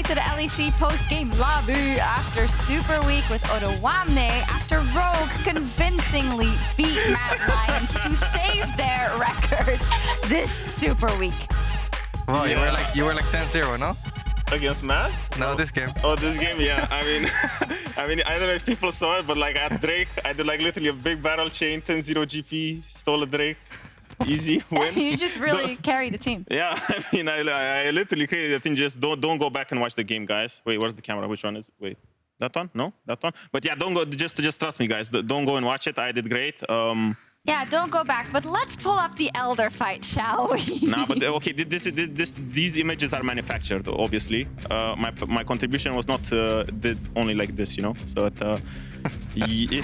to the LEC post-game lobby after Super Week with Odoamne after Rogue convincingly beat Mad Lions to save their record this Super Week. Wow, you were like 10-0, no? Against Mad? No, this game. Oh, this game, yeah. I mean, I don't know if people saw it, but like at Drake, I did like literally a big barrel chain, 10-0 GP, stole a Drake. Easy win. You just really carried the team. Yeah, I mean, I literally created the thing. Just don't go back and watch the game, guys. Wait, where's the camera? Which one is? Wait, that one? No, that one. But yeah, don't go. Just trust me, guys. Don't go and watch it. I did great. Yeah, don't go back. But let's pull up the Elder fight, shall we? Nah, but okay. These images are manufactured, obviously. My contribution was not did only like this, you know. So it, yeah.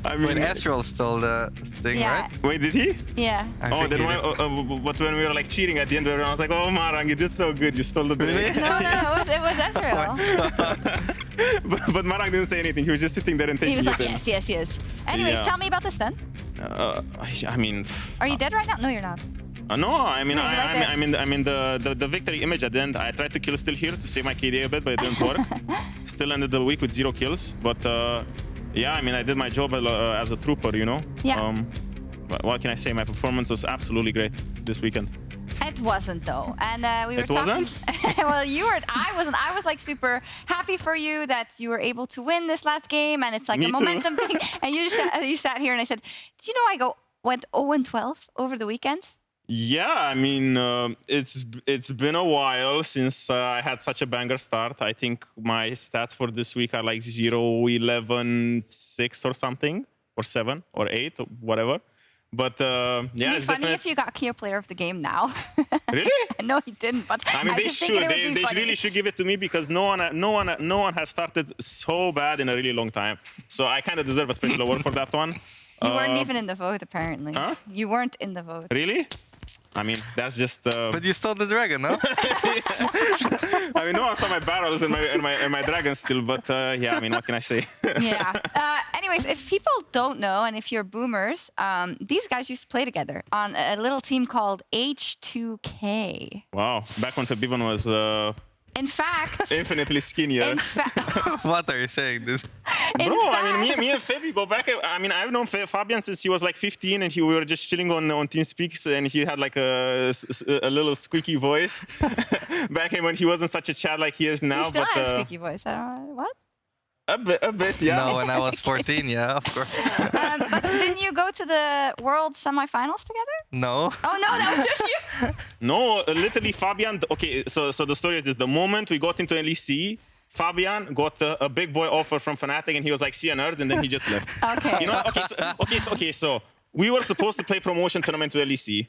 I mean, When Ezreal stole the thing, Yeah. right? wait, did he? Yeah. I Oh, think then he why, did. but when we were like cheering at the end of it, I was like, "Oh, Marang, you did so good. You stole the Really? Drake." No, it was Ezreal. but Marang didn't say anything. He was just sitting there and He taking was it like, in. yes. Anyways, Yeah. tell me about this then. I mean, Are you dead right now? No, you're not. no. I mean, No, you're right there. I mean the victory image at the end. I tried to kill still here to save my KD a bit, but it didn't work. Still ended the week with 0 kills. But yeah, I mean, I did my job as a trooper, you know. Yeah. What can I say? My performance was absolutely great this weekend. It wasn't though, and we were It talking. wasn't? Well, you were. I wasn't. I was like super happy for you that you were able to win this last game, and it's like Me a too. momentum thing. And you sat here, and I said, "Did you know I went 0-12 over the weekend?" Yeah, I mean, it's been a while since I had such a banger start. I think my stats for this week are like 0, 11, 6 or something, or 7 or 8 or whatever. But yeah, It'd be it's funny definitely... if you got Keo Player of the Game now. Really? No, he didn't. But I mean, they just thinking should. it would be They funny. really should give it to me because no one has started so bad in a really long time. So I kind of deserve a special award for that one. You weren't even in the vote, apparently. Huh? You weren't in the vote. Really? I mean, that's just. But you stole the dragon, no? I mean, no one saw my barrels and my dragons still, but yeah, I mean, what can I say? Yeah. Anyways, if people don't know, and if you're boomers, these guys used to play together on a little team called H2K. Wow, back when Febiven was In fact, infinitely skinnier. What are you saying? This? Bro, I mean, me and Febi go back. I mean, I've known Fabian since he was like 15, and we were just chilling on TeamSpeak, and he had like a little squeaky voice back when he wasn't such a chat like he is now. he still but has a squeaky voice. I don't know. What? a bit, yeah. No, when I was 14, yeah, of course. But didn't you go to the World semifinals together? No. Oh, no, that was just you. No, literally Fabian. Okay, so the story is this: the moment we got into LEC, Fabian got a big boy offer from Fnatic, and he was like, "See ya, nerds," and then he just left. Okay. You know? Okay, so we were supposed to play promotion tournament to LEC,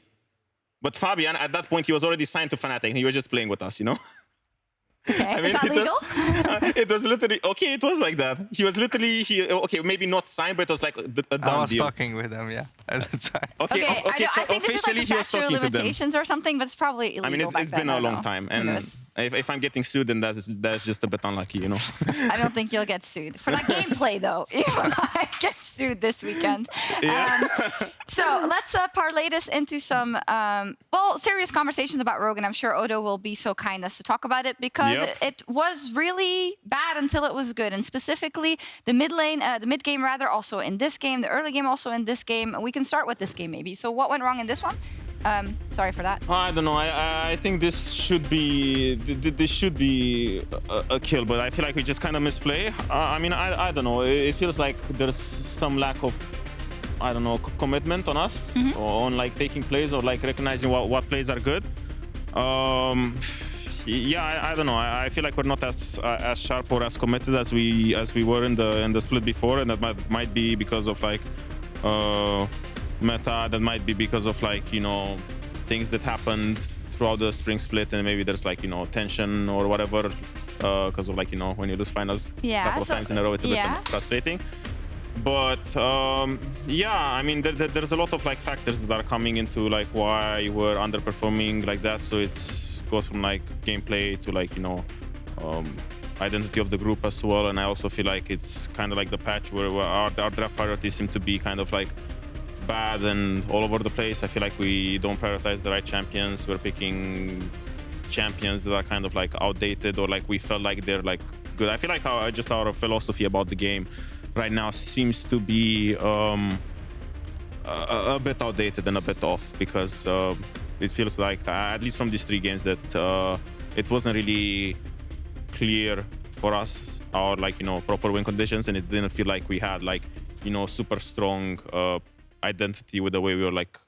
but Fabian at that point he was already signed to Fnatic, and he was just playing with us, you know. Okay, I mean, is that legal? It was literally okay. It was like that. He was literally okay, maybe not signed, but it was like a done I was deal. talking with him, yeah, at the time. Okay, so I think this is officially like he was statute of talking to them. limitations or something, but it's probably illegal. I mean, back it's then, been I a don't long know. time, Who and knows? if I'm getting sued, then that's just a bit unlucky, you know. I don't think you'll get sued for that gameplay, though. You might get sued this weekend. Yeah. So let's parlay this into some serious conversations about Rogue, and I'm sure Odo will be so kind as to talk about it because Yep. it was really bad until it was good, and specifically the mid game rather, also in this game, the early game also in this game. We can start with this game maybe. So what went wrong in this one? Sorry for that. I don't know. I think this should be a kill, but I feel like we just kind of misplay. I mean, I don't know. It feels like there's some lack of, I don't know, commitment on us, on like taking plays or like recognizing what plays are good. Yeah, I don't know. I feel like we're not as sharp or as committed as we were in the split before, and that might be because of like meta. That might be because of like, you know, things that happened throughout the spring split, and maybe there's like, you know, tension or whatever because of like, you know, when you lose finals a couple of times in a row, it's a bit frustrating. But yeah, I mean, there's a lot of like factors that are coming into like why we're underperforming like that. So it's goes from like gameplay to like, you know, identity of the group as well. And I also feel like it's kind of like the patch where our draft priorities seem to be kind of like bad and all over the place. I feel like we don't prioritize the right champions. We're picking champions that are kind of like outdated or like we felt like they're like good. I feel like just our philosophy about the game right now seems to be a bit outdated and a bit off, because it feels like, at least from these 3 games, that it wasn't really clear for us our like, you know, proper win conditions, and it didn't feel like we had like, you know, super strong identity with the way we were like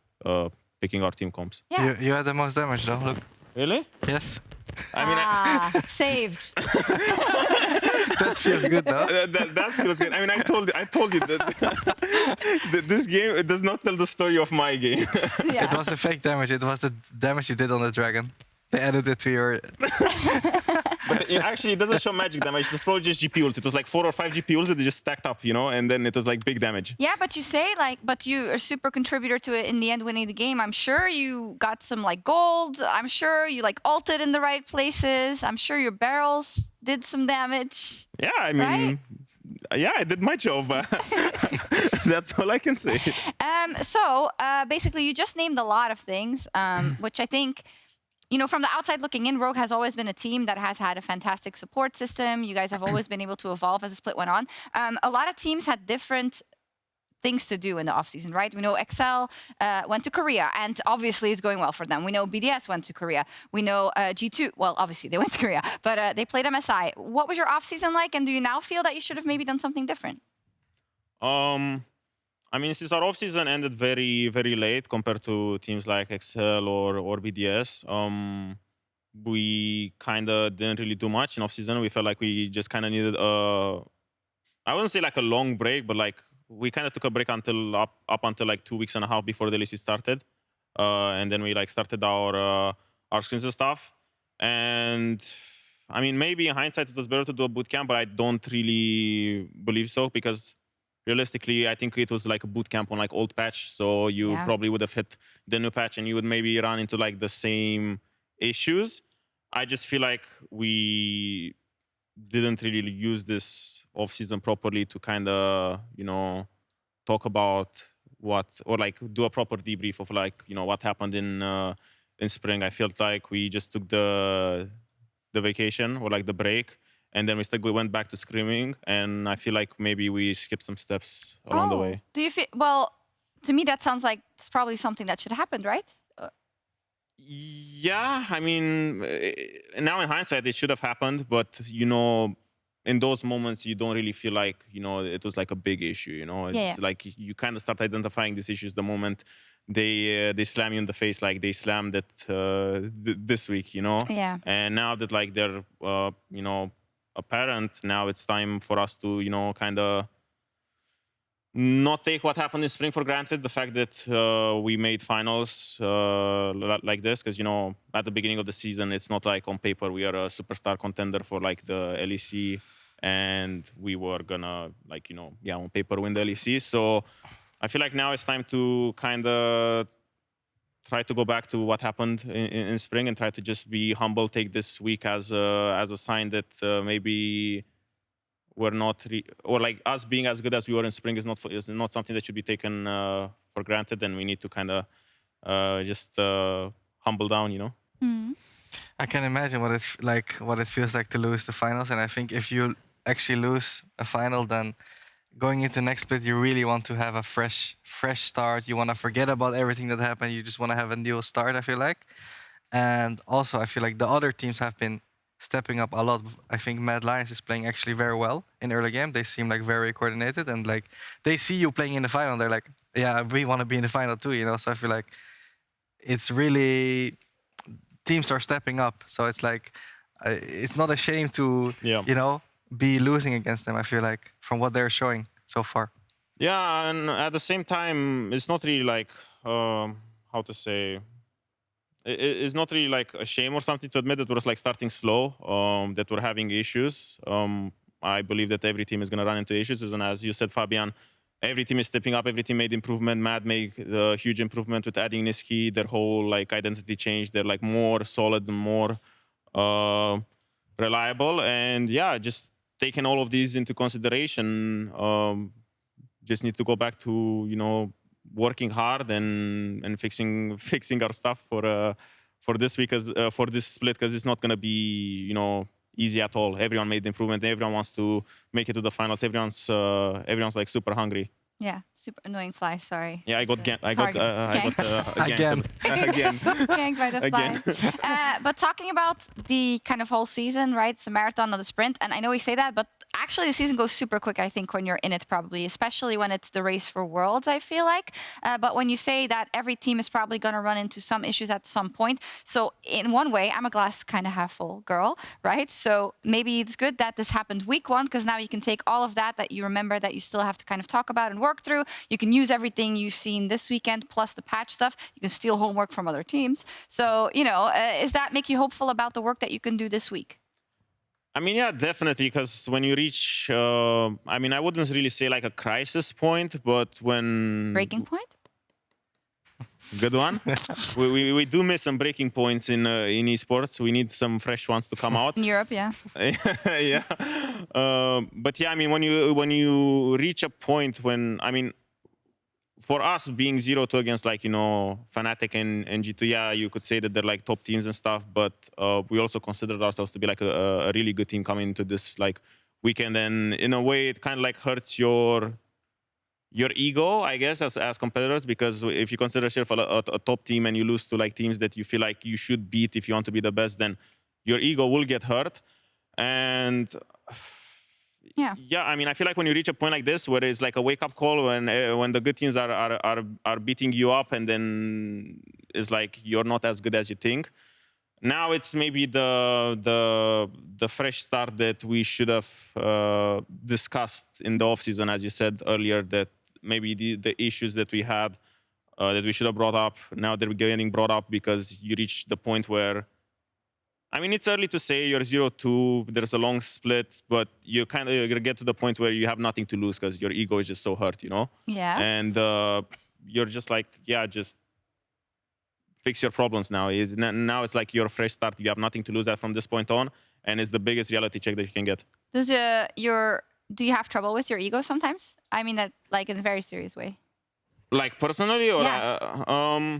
picking our team comps. Yeah. You had the most damage though, look. Really? Yes. I mean, saved. That feels good though. that feels good. I mean, I told you that this game, it does not tell the story of my game. Yeah. It was the fake damage. It was the damage you did on the dragon. They added it to your... But it doesn't show magic damage. It was probably just GP ults. It was like 4 or 5 GP ults that they just stacked up, you know, and then it was like big damage. Yeah, but you say like, but you are a super contributor to it in the end, winning the game. I'm sure you got some like gold. I'm sure you like ulted in the right places. I'm sure your barrels did some damage. Yeah, I mean, right? Yeah, I did my job. That's all I can say. So basically, you just named a lot of things, which I think, you know, from the outside looking in, Rogue has always been a team that has had a fantastic support system. You guys have always been able to evolve as the split went on. A lot of teams had different things to do in the offseason, right? We know Excel went to Korea, and obviously it's going well for them. We know BDS went to Korea. We know G2, well, obviously they went to Korea, but they played MSI. What was your offseason like, and do you now feel that you should have maybe done something different? I mean, since our off-season ended very, very late compared to teams like Excel or BDS, we kind of didn't really do much in off-season. We felt like we just kind of needed I wouldn't say like a long break, but like we kind of took a break until up until like 2.5 weeks before the LEC started. And then we like started our screens and stuff. And I mean, maybe in hindsight, it was better to do a bootcamp, but I don't really believe so, because realistically, I think it was like a boot camp on like old patch, so you probably would have hit the new patch and you would maybe run into like the same issues. I just feel like we didn't really use this off-season properly to kind of, you know, talk about what, or like do a proper debrief of like, you know, what happened in spring. I felt like we just took the vacation or like the break, and then we went back to scrimming, and I feel like maybe we skipped some steps along the way. Do you feel, well, to me that sounds like it's probably something that should have happened, right? Yeah, I mean, now in hindsight, it should have happened, but, you know, in those moments, you don't really feel like, you know, it was like a big issue, you know? It's like you kind of start identifying these issues the moment they slam you in the face, like they slammed it this week, you know? Yeah. And now that like they're, you know, apparent, now it's time for us to, you know, kind of not take what happened in spring for granted. The fact that we made finals like this, because, you know, at the beginning of the season, it's not like on paper we are a superstar contender for like the LEC, and we were gonna like, you know, yeah, on paper win the LEC. So I feel like now it's time to kind of try to go back to what happened in spring and try to just be humble, take this week as a sign that maybe we're not, or like us being as good as we were in spring is not something that should be taken for granted, and we need to kind of just humble down, you know. Mm. I can imagine what it feels like to lose the finals, and I think if you actually lose a final, then going into next split, you really want to have a fresh start. You want to forget about everything that happened. You just want to have a new start, I feel like. And also, I feel like the other teams have been stepping up a lot. I think Mad Lions is playing actually very well in early game. They seem like very coordinated, and like they see you playing in the final. They're like, yeah, we want to be in the final too, you know? So I feel like it's really, teams are stepping up. So it's like, it's not a shame to, you know, be losing against them, I feel like, from what they're showing so far. Yeah, and at the same time, it's not really like, how to say, it's not really like a shame or something to admit that we're like starting slow, that we're having issues. I believe that every team is going to run into issues, and as you said, Fabian, every team is stepping up, every team made improvement. Mad made a huge improvement with adding Niski. Their whole like identity changed. They're like more solid and more reliable, and yeah, just taking all of these into consideration, just need to go back to, you know, working hard and fixing our stuff for for this week, for this split, because it's not gonna be, you know, easy at all. Everyone made the improvement. Everyone wants to make it to the finals. Everyone's like super hungry. Yeah, super annoying fly. Sorry. Yeah, I got again. Again. Ganked by the fly. But talking about the kind of whole season, right? It's the marathon and the sprint, and I know we say that, but actually the season goes super quick, I think, when you're in it, probably, especially when it's the race for worlds, I feel like. But when you say that every team is probably going to run into some issues at some point, so in one way, I'm a glass kind of half full girl, right? So maybe it's good that this happened week 1, because now you can take all of that you remember that you still have to kind of talk about and work through. You can use everything you've seen this weekend, plus the patch stuff. You can steal homework from other teams. So, you know, does that make you hopeful about the work that you can do this week? I mean, yeah, definitely, because when you reach, I mean, I wouldn't really say like a crisis point, but when... Breaking point? Good one. we do miss some breaking points in esports. We need some fresh ones to come out. In Europe, yeah. Yeah. But yeah, I mean, when you reach a point when, I mean, for us being 0-2 against like, you know, Fnatic and G2, yeah, you could say that they're like top teams and stuff, but we also considered ourselves to be like a really good team coming into this like weekend, and in a way it kind of like hurts your ego, I guess, as competitors, because if you consider yourself a top team and you lose to like teams that you feel like you should beat if you want to be the best, then your ego will get hurt. And yeah, I mean, I feel like when you reach a point like this, where it's like a wake-up call, when the good teams are beating you up, and then it's like you're not as good as you think. Now it's maybe the fresh start that we should have discussed in the offseason, as you said earlier, that maybe the issues that we had that we should have brought up, now they're getting brought up because you reach the point where, I mean, it's early to say you're 0-2, there's a long split, but you kind of get to the point where you have nothing to lose because your ego is just so hurt, you know? Yeah. And you're just like, yeah, just fix your problems now. Now it's like your fresh start. You have nothing to lose from this point on, and it's the biggest reality check that you can get. Do you have trouble with your ego sometimes? I mean that like in a very serious way. Like personally, or yeah.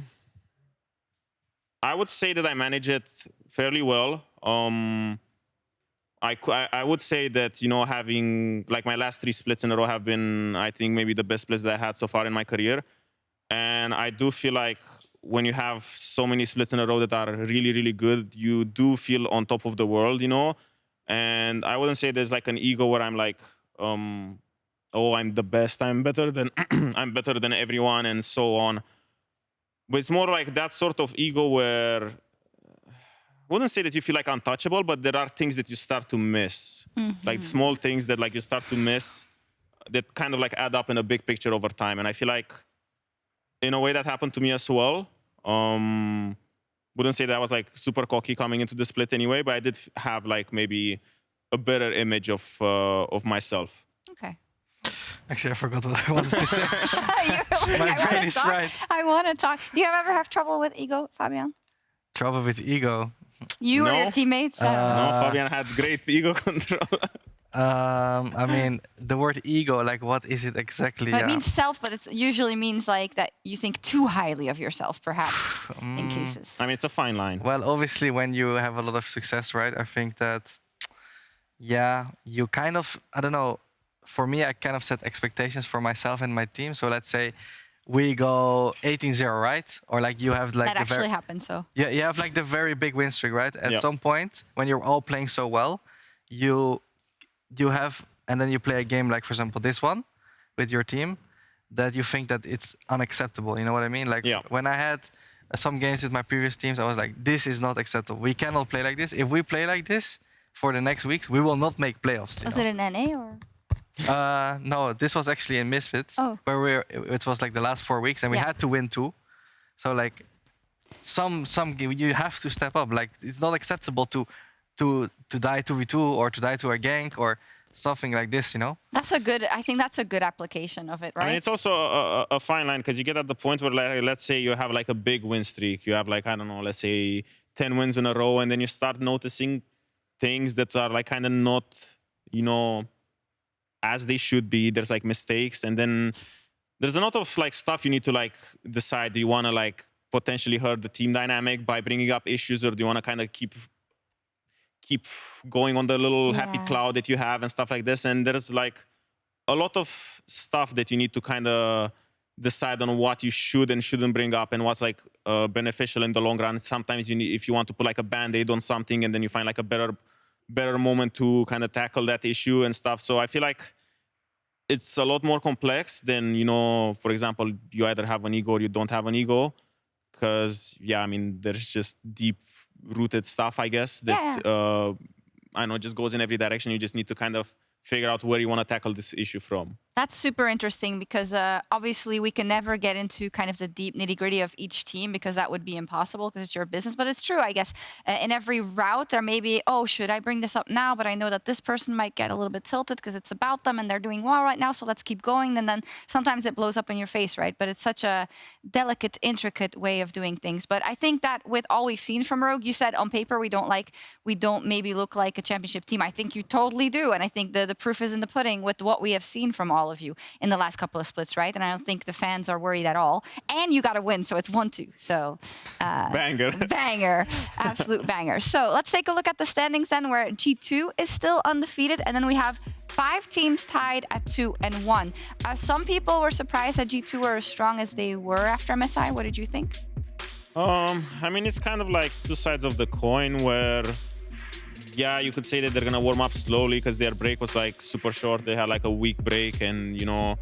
I would say that I manage it fairly well. I would say that, you know, having like my last 3 splits in a row have been, I think, maybe the best splits that I had so far in my career. And I do feel like when you have so many splits in a row that are really, really good, you do feel on top of the world, you know? And I wouldn't say there's like an ego where I'm like, oh, I'm the best, I'm better than I'm better than everyone, and so on. But it's more like that sort of ego where I wouldn't say that you feel like untouchable, but there are things that you start to miss. Like small things that like you start to miss that kind of like add up in a big picture over time. And I feel like in a way that happened to me as well. Wouldn't say that I was like super cocky coming into the split anyway, but I did have like maybe a better image of myself. Okay. Actually, I forgot what I wanted to say. My brain is fried. I want to talk. Do you ever have trouble with ego, Fabian? Trouble with ego? You or your teammates? No, Fabian had great ego control. I mean, the word ego, like, what is it exactly? It means self, but it usually means like that you think too highly of yourself, perhaps, in cases. I mean, it's a fine line. Well, obviously, when you have a lot of success, right? I think that, yeah, you kind of, I don't know, for me, I kind of set expectations for myself and my team. So let's say we go 18-0, right? Or like you have like... That actually happened, so... Yeah, you have like the very big win streak, right? At some point, when you're all playing so well, you have, and then you play a game like, for example, this one with your team, that you think that it's unacceptable. You know what I mean? Like when I had some games with my previous teams, I was like, this is not acceptable. We cannot play like this. If we play like this for the next weeks, we will not make playoffs. Was it in NA or? No, this was actually in Misfits, where it was like the last 4 weeks, and we had to win 2. So like, some you have to step up. Like it's not acceptable to die 2v2 or to die to a gank or something like this, you know? I think that's a good application of it, right? I mean, it's also a fine line, because you get at the point where, like, let's say you have like a big win streak. You have like, I don't know, let's say 10 wins in a row, and then you start noticing things that are like kind of not, you know, as they should be. There's like mistakes, and then there's a lot of like stuff you need to like decide. Do you want to like potentially hurt the team dynamic by bringing up issues, or do you want to kind of keep going on the little happy cloud that you have and stuff like this? And there's like a lot of stuff that you need to kind of decide on what you should and shouldn't bring up and what's like beneficial in the long run. Sometimes you need, if you want to put like a band-aid on something, and then you find like a better moment to kind of tackle that issue and stuff. So I feel like it's a lot more complex than, you know, for example, you either have an ego or you don't have an ego. Because, yeah, I mean, there's just deep-rooted stuff, I guess, that, I know, just goes in every direction. You just need to kind of figure out where you want to tackle this issue from. That's super interesting because obviously we can never get into kind of the deep nitty-gritty of each team because that would be impossible because it's your business. But it's true, I guess. In every route, there may be, oh, should I bring this up now? But I know that this person might get a little bit tilted because it's about them and they're doing well right now, so let's keep going. And then sometimes it blows up in your face, right? But it's such a delicate, intricate way of doing things. But I think that with all we've seen from Rogue, you said on paper we don't maybe look like a championship team. I think you totally do. And I think the proof is in the pudding with what we have seen from all of you in the last couple of splits, right? And I don't think the fans are worried at all. And you got to win, so it's 1-2. So banger. Banger. Absolute banger. So let's take a look at the standings then, where G2 is still undefeated. And then we have 5 teams tied at 2-1. Some people were surprised that G2 were as strong as they were after MSI. What did you think? I mean, it's kind of like two sides of the coin where, yeah, you could say that they're going to warm up slowly because their break was like super short. They had like a week break and, you know,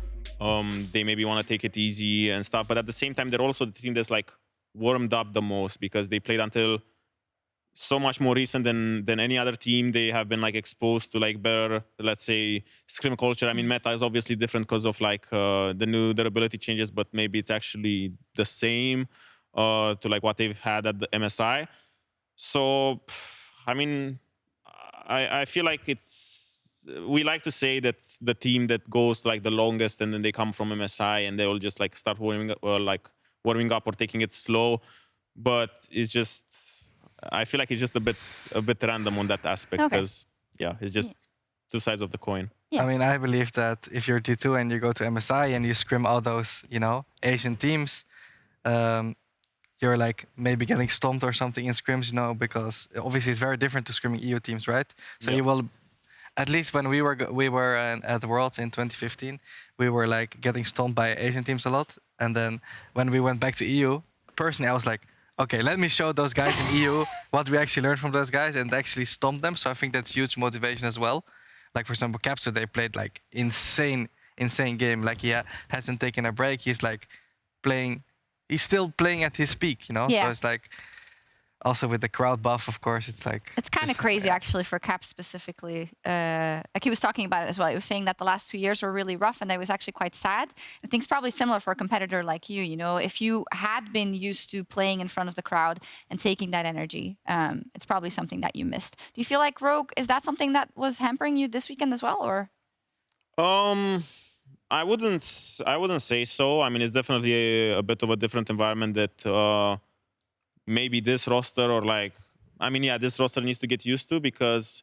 they maybe want to take it easy and stuff. But at the same time, they're also the team that's like warmed up the most because they played until so much more recent than any other team. They have been like exposed to like better, let's say, scrim culture. I mean, meta is obviously different because of like the new durability changes, but maybe it's actually the same to like what they've had at the MSI. So, I mean, I feel like we like to say that the team that goes like the longest and then they come from MSI and they will just like start warming up or taking it slow. But it's just, I feel like it's just a bit random on that aspect because it's just two sides of the coin. Yeah. I mean, I believe that if you're G2 and you go to MSI and you scrim all those, you know, Asian teams, you're like maybe getting stomped or something in scrims, you know, because obviously it's very different to scrimming EU teams, right? So you will, at least when we were at the Worlds in 2015, we were like getting stomped by Asian teams a lot. And then when we went back to EU, personally, I was like, okay, let me show those guys in EU what we actually learned from those guys and actually stomp them. So I think that's huge motivation as well. Like, for example, Capsule, they played like insane game. Like, he hasn't taken a break. He's like playing. He's still playing at his peak, you know? Yeah. So it's like, also with the crowd buff, of course, it's like... It's kind of crazy, actually, for Caps specifically. Like, he was talking about it as well. He was saying that the last 2 years were really rough and that was actually quite sad. I think it's probably similar for a competitor like you know? If you had been used to playing in front of the crowd and taking that energy, it's probably something that you missed. Do you feel like, Rogue, is that something that was hampering you this weekend as well, or...? I wouldn't say so. I mean, it's definitely a bit of a different environment that maybe this roster or like, I mean, yeah, this roster needs to get used to because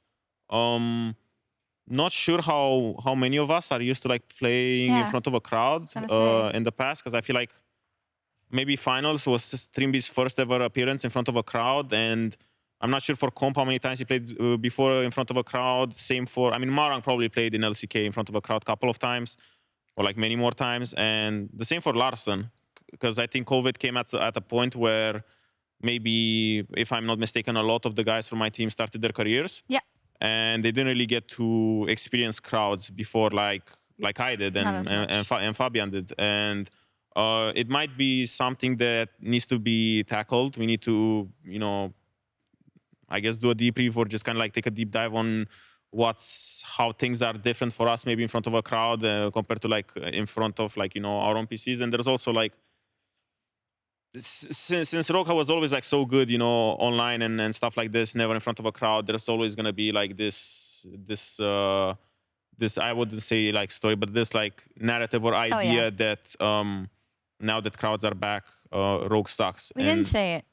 not sure how many of us are used to like playing in front of a crowd in the past, because I feel like maybe finals was Streamby's first ever appearance in front of a crowd, and I'm not sure for Comp how many times he played before in front of a crowd. Same for, I mean, Marang probably played in LCK in front of a crowd a couple of times, or like many more times, and the same for Larsen, because I think COVID came at a point where maybe, if I'm not mistaken, a lot of the guys from my team started their careers. Yeah. And they didn't really get to experience crowds before like I did and Fabian did. And it might be something that needs to be tackled. We need to, you know, I guess do a debrief or just kind of like take a deep dive on how things are different for us maybe in front of a crowd compared to like in front of like, you know, our own PCs. And there's also like, since Roka was always like so good, you know, online and stuff like this, never in front of a crowd, there's always gonna be like this I wouldn't say like story, but this like narrative or idea that now that crowds are back, Rogue sucks. We didn't say it.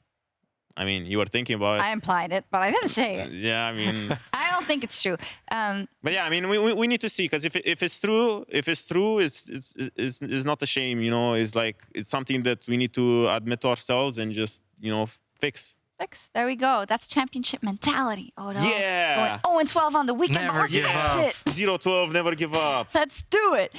I mean, you were thinking about it. I implied it, but I didn't say it. Yeah, I mean... I don't think it's true. But yeah, I mean, we need to see, because if it's true, it's not a shame, you know. It's like it's something that we need to admit to ourselves and just, you know, fix. There we go. That's championship mentality. Oh no. Yeah. Going 0-12 on the weekend. Never give up. 0-12, never give up. Let's do it.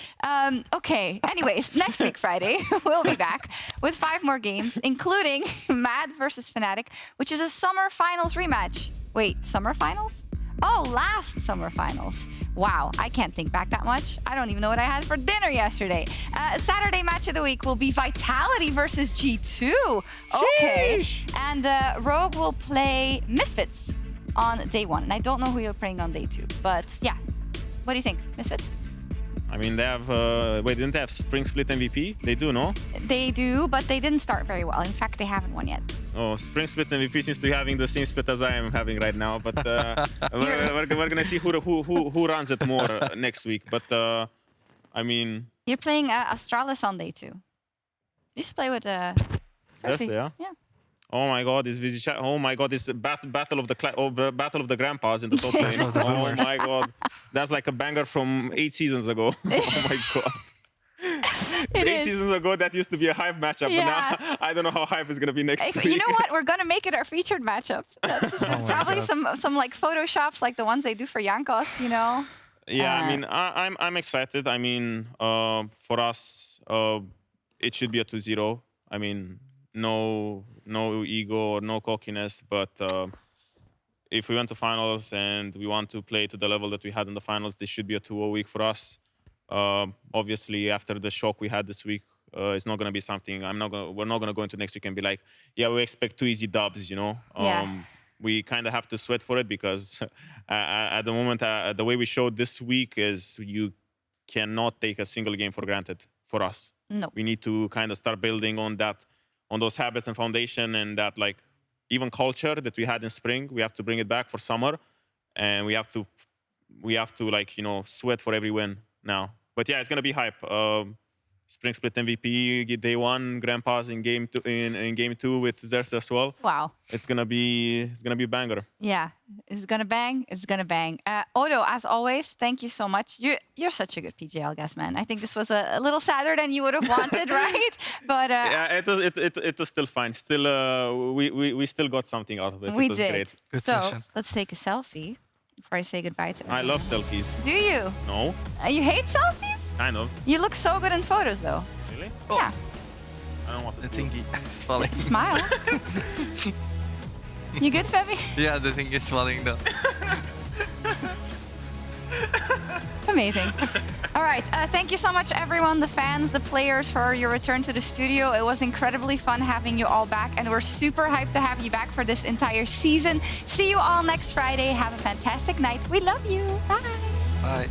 Okay. Anyways, next week, Friday, we'll be back with 5 more games, including Mad versus Fnatic, which is a summer finals rematch. Wait, summer finals? Oh, last summer finals. Wow, I can't think back that much. I don't even know what I had for dinner yesterday. Saturday match of the week will be Vitality versus G2. Okay. Sheesh. And Rogue will play Misfits on day 1. And I don't know who you're playing on day 2. But yeah, what do you think? Misfits? I mean, they have... wait, didn't they have Spring Split MVP? They do, no? They do, but they didn't start very well. In fact, they haven't won yet. Oh, Spring Split MVP seems to be having the same split as I am having right now. But we're going to see who runs it more next week. But, I mean... You're playing Astralis on day 2. You used to play with... Yes, yeah? Yeah. Oh my God! Oh my God! This battle of the grandpas in the top lane. Oh my God! That's like a banger from 8 seasons ago. Oh my God! 8 seasons ago, that used to be a hype matchup. Yeah. But now I don't know how hype is gonna be next week. You know what? We're gonna make it our featured matchup. That's probably some like photoshops like the ones they do for Jankos. You know. Yeah, I mean, I'm excited. I mean, for us, it should be a 2-0. I mean. No ego or no cockiness, but if we went to finals and we want to play to the level that we had in the finals, this should be a 2-0 week for us. Obviously, after the shock we had this week, it's not going to be something. We're not going to go into next week and be like, yeah, we expect 2 easy dubs, you know. We kind of have to sweat for it because at the moment, the way we showed this week is you cannot take a single game for granted for us. No. We need to kind of start building on that. On those habits and foundation and that like even culture that we had in spring, we have to bring it back for summer, and we have to like, you know, sweat for every win now. But yeah, it's gonna be hype. Spring Split MVP day 1, Grandpa's in game 2 in game 2 with Xerxes as well. Wow. It's gonna be a banger. Yeah, it's gonna bang. It's gonna bang. Odo, as always, thank you so much. You're such a good PGL guest, man. I think this was a little sadder than you would have wanted, right? But yeah, it was still fine. Still, we still got something out of it. We it was did. Great. Good so session. let's take a selfie before I say goodbye to everyone. I love selfies. Do you? No. You hate selfies? Kind of. You look so good in photos, though. Really? Oh. Yeah. I don't want to. The thingy is falling. Smile. You good, Febby? Yeah, the thing is falling though. Amazing. All right. Thank you so much, everyone, the fans, the players, for your return to the studio. It was incredibly fun having you all back, and we're super hyped to have you back for this entire season. See you all next Friday. Have a fantastic night. We love you. Bye. Bye.